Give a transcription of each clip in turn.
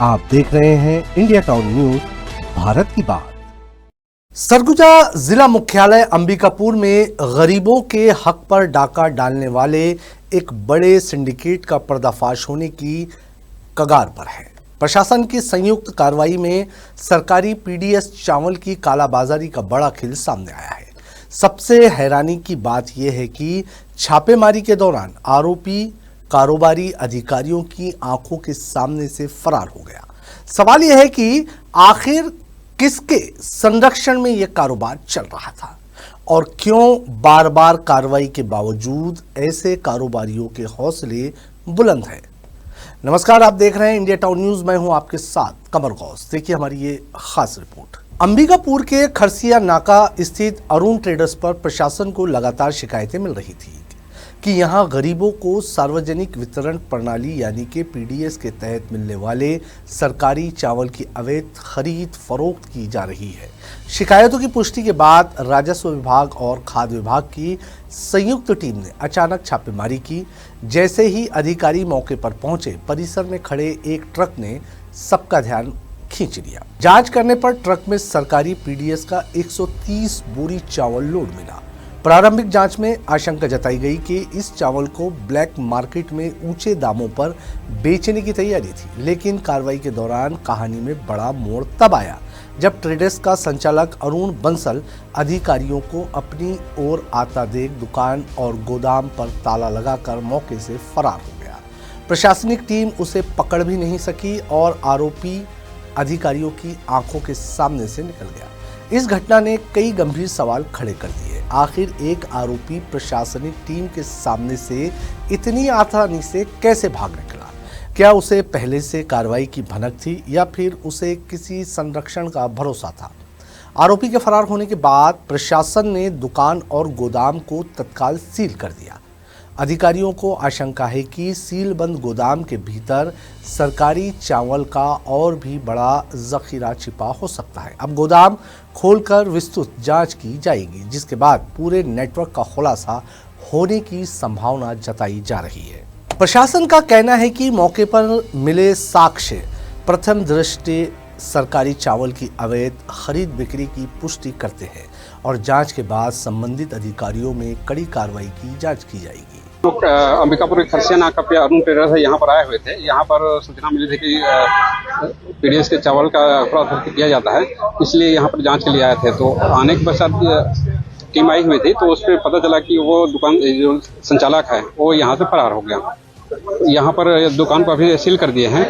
आप देख रहे हैं इंडिया टाउन न्यूज, भारत की बात। सरगुजा जिला मुख्यालय अंबिकापुर में गरीबों के हक पर डाका डालने वाले एक बड़े सिंडिकेट का पर्दाफाश होने की कगार पर है। प्रशासन की संयुक्त कार्रवाई में सरकारी पीडीएस चावल की कालाबाजारी का बड़ा खेल सामने आया है। सबसे हैरानी की बात यह है कि छापेमारी के दौरान आरोपी कारोबारी अधिकारियों की आंखों के सामने से फरार हो गया। सवाल यह है कि आखिर किसके संरक्षण में यह कारोबार चल रहा था और क्यों बार बार कार्रवाई के बावजूद ऐसे कारोबारियों के हौसले बुलंद हैं। नमस्कार, आप देख रहे हैं इंडिया टाउन न्यूज। मैं हूं आपके साथ कमर गौस। देखिए हमारी ये खास रिपोर्ट। अंबिकापुर के खरसिया नाका स्थित अरुण ट्रेडर्स पर प्रशासन को लगातार शिकायतें मिल रही थी कि यहां गरीबों को सार्वजनिक वितरण प्रणाली यानी कि पीडीएस के तहत मिलने वाले सरकारी चावल की अवैध खरीद फरोख्त की जा रही है। शिकायतों की पुष्टि के बाद राजस्व विभाग और खाद्य विभाग की संयुक्त टीम ने अचानक छापेमारी की। जैसे ही अधिकारी मौके पर पहुंचे, परिसर में खड़े एक ट्रक ने सबका ध्यान खींच लिया। जांच करने पर ट्रक में सरकारी पीडीएस का 130 बोरी चावल लोड मिला। प्रारंभिक जांच में आशंका जताई गई कि इस चावल को ब्लैक मार्केट में ऊंचे दामों पर बेचने की तैयारी थी, लेकिन कार्रवाई के दौरान कहानी में बड़ा मोड़ तब आया जब ट्रेडर्स का संचालक अरुण बंसल अधिकारियों को अपनी ओर आता देख दुकान और गोदाम पर ताला लगाकर मौके से फरार हो गया। प्रशासनिक टीम उसे पकड़ भी नहीं सकी और आरोपी अधिकारियों की आंखों के सामने से निकल गया। इस घटना ने कई गंभीर सवाल खड़े कर दिए। आखिर एक आरोपी प्रशासनिक टीम के सामने से इतनी आसानी से कैसे भाग निकला? क्या उसे पहले से कार्रवाई की भनक थी या फिर उसे किसी संरक्षण का भरोसा था? आरोपी के फरार होने के बाद प्रशासन ने दुकान और गोदाम को तत्काल सील कर दिया। अधिकारियों को आशंका है कि सीलबंद गोदाम के भीतर सरकारी चावल का और भी बड़ा जखीरा छिपा हो सकता है। अब गोदाम खोलकर विस्तृत जांच की जाएगी, जिसके बाद पूरे नेटवर्क का खुलासा होने की संभावना जताई जा रही है। प्रशासन का कहना है कि मौके पर मिले साक्ष्य प्रथम दृष्टि सरकारी चावल की अवैध खरीद बिक्री की पुष्टि करते हैं और जांच के बाद संबंधित अधिकारियों में कड़ी कार्रवाई की जांच की जाएगी। अंबिकापुर खरसिया नाका पे अरुण ट्रेडर्स यहाँ पर आए हुए थे। यहाँ पर सूचना मिली थी कि पीडीएस के चावल का अफरा-तफरी किया जाता है, इसलिए यहाँ पर जांच के लिए आए थे। तो आने के पश्चात टीम आई हुई थी, तो उस पर पता चला कि वो दुकान जो संचालक है वो यहाँ से फरार हो गया। यहाँ पर दुकान को अभी सील कर दिए हैं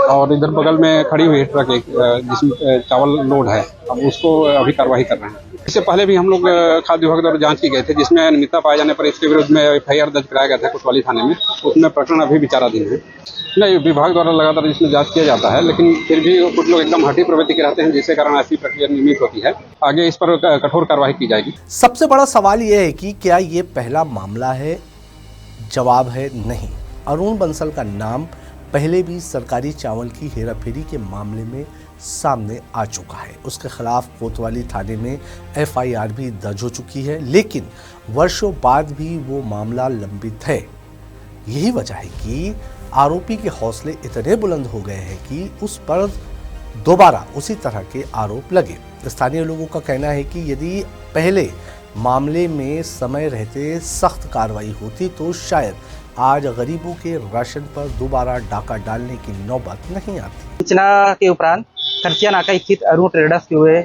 और इधर बगल में खड़ी हुई है ट्रक एक जिसमें चावल लोड है। अब उसको अभी कार्रवाई कर रहे हैं। इससे पहले भी हम लोग खाद्य विभाग द्वारा जांच की गई थी, जिसमें अनियमितता पाए जाने पर इसके विरुद्ध में एफआईआर दर्ज कराया गया था कोतवाली थाने में। उसमें प्रकरण अभी विचाराधीन है। नहीं, विभाग द्वारा लगातार इसमें जांच किया जाता है, लेकिन फिर भी कुछ लोग एकदम हठी प्रवृत्ति के रहते हैं, जिसके कारण ऐसी प्रक्रिया नियमित होती है। आगे इस पर कठोर कार्रवाई की जाएगी। सबसे बड़ा सवाल यह है कि क्या ये पहला मामला है? जवाब है नहीं। अरुण बंसल का नाम पहले भी सरकारी चावल की हेराफेरी के मामले में सामने आ चुका है। उसके खिलाफ कोतवाली थाने में एफआईआर भी दर्ज हो चुकी है, लेकिन वर्षों बाद भी वो मामला लंबित है। यही वजह है कि आरोपी के हौसले इतने बुलंद हो गए हैं कि उस पर दोबारा उसी तरह के आरोप लगे। स्थानीय लोगों का कहना है कि यदि पहले मामले में समय रहते सख्त कार्रवाई होती तो शायद आज गरीबों के राशन पर दोबारा डाका डालने की नौबत नहीं आती। सूचना के उपरांत खरसिया नाका स्थित अरुण ट्रेडर्स के हुए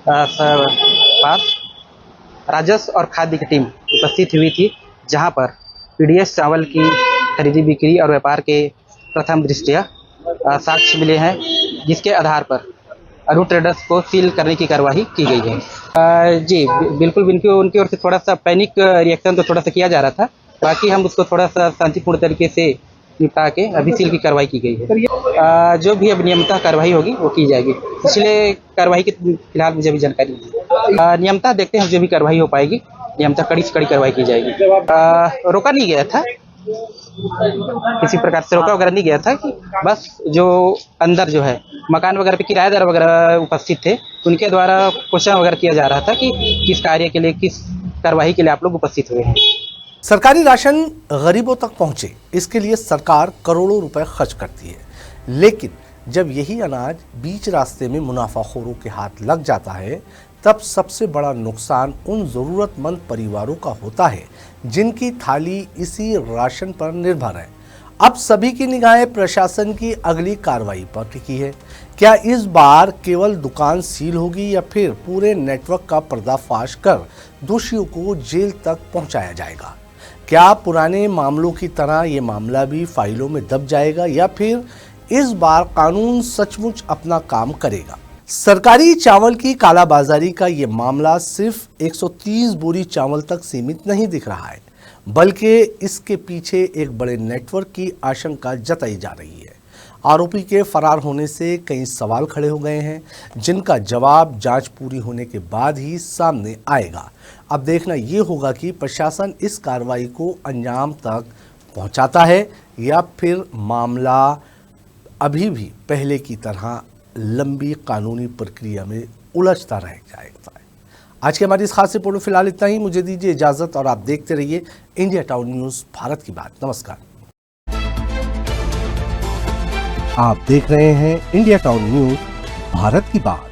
पास राजस्व और खाद्य की टीम उपस्थित हुई थी, जहां पर पीडीएस चावल की खरीदी बिक्री और व्यापार के प्रथम दृष्टया साक्ष्य मिले हैं, जिसके आधार पर अरुण ट्रेडर्स को सील करने की कार्यवाही की गई है। जी बिल्कुल, उनकी ओर से थोड़ा सा पैनिक रिएक्शन तो थोड़ा सा किया जा रहा था, बाकी हम उसको थोड़ा सा शांतिपूर्ण तरीके से निपटा के अभी सील की कार्रवाई की गई है। जो भी अब नियमता कार्रवाई होगी वो की जाएगी। पिछले कार्रवाई की फिलहाल मुझे अभी जानकारी नहीं। नियमता देखते हैं, जो भी कार्रवाई हो पाएगी नियमता कड़ी से कड़ी कार्रवाई की जाएगी। रोका नहीं गया था, किसी प्रकार से रोका वगैरह नहीं गया था कि बस जो अंदर जो है मकान वगैरह पे किराएदार वगैरह उपस्थित थे, उनके द्वारा क्वेश्चन वगैरह किया जा रहा था कि किस कार्य के लिए, किस कार्रवाई के लिए आप लोग उपस्थित हुए हैं। सरकारी राशन गरीबों तक पहुंचे, इसके लिए सरकार करोड़ों रुपए खर्च करती है, लेकिन जब यही अनाज बीच रास्ते में मुनाफाखोरों के हाथ लग जाता है, तब सबसे बड़ा नुकसान उन ज़रूरतमंद परिवारों का होता है जिनकी थाली इसी राशन पर निर्भर है। अब सभी की निगाहें प्रशासन की अगली कार्रवाई पर टिकी है। क्या इस बार केवल दुकान सील होगी या फिर पूरे नेटवर्क का पर्दाफाश कर दोषियों को जेल तक पहुंचाया जाएगा? क्या पुराने मामलों की तरह ये मामला भी फाइलों में दब जाएगा या फिर इस बार कानून सचमुच अपना काम करेगा? सरकारी चावल की कालाबाजारी का ये मामला सिर्फ 130 बोरी चावल तक सीमित नहीं दिख रहा है, बल्कि इसके पीछे एक बड़े नेटवर्क की आशंका जताई जा रही है। आरोपी के फरार होने से कई सवाल खड़े हो गए हैं, जिनका जवाब जांच पूरी होने के बाद ही सामने आएगा। अब देखना ये होगा कि प्रशासन इस कार्रवाई को अंजाम तक पहुंचाता है या फिर मामला अभी भी पहले की तरह लंबी कानूनी प्रक्रिया में उलझता रह जाएगा। आज की हमारी इस खास रिपोर्ट में फिलहाल इतना ही। मुझे दीजिए इजाजत और आप देखते रहिए इंडिया टाउन न्यूज़ भारत की बात। नमस्कार। आप देख रहे हैं इंडिया टाउन न्यूज़ भारत की बात।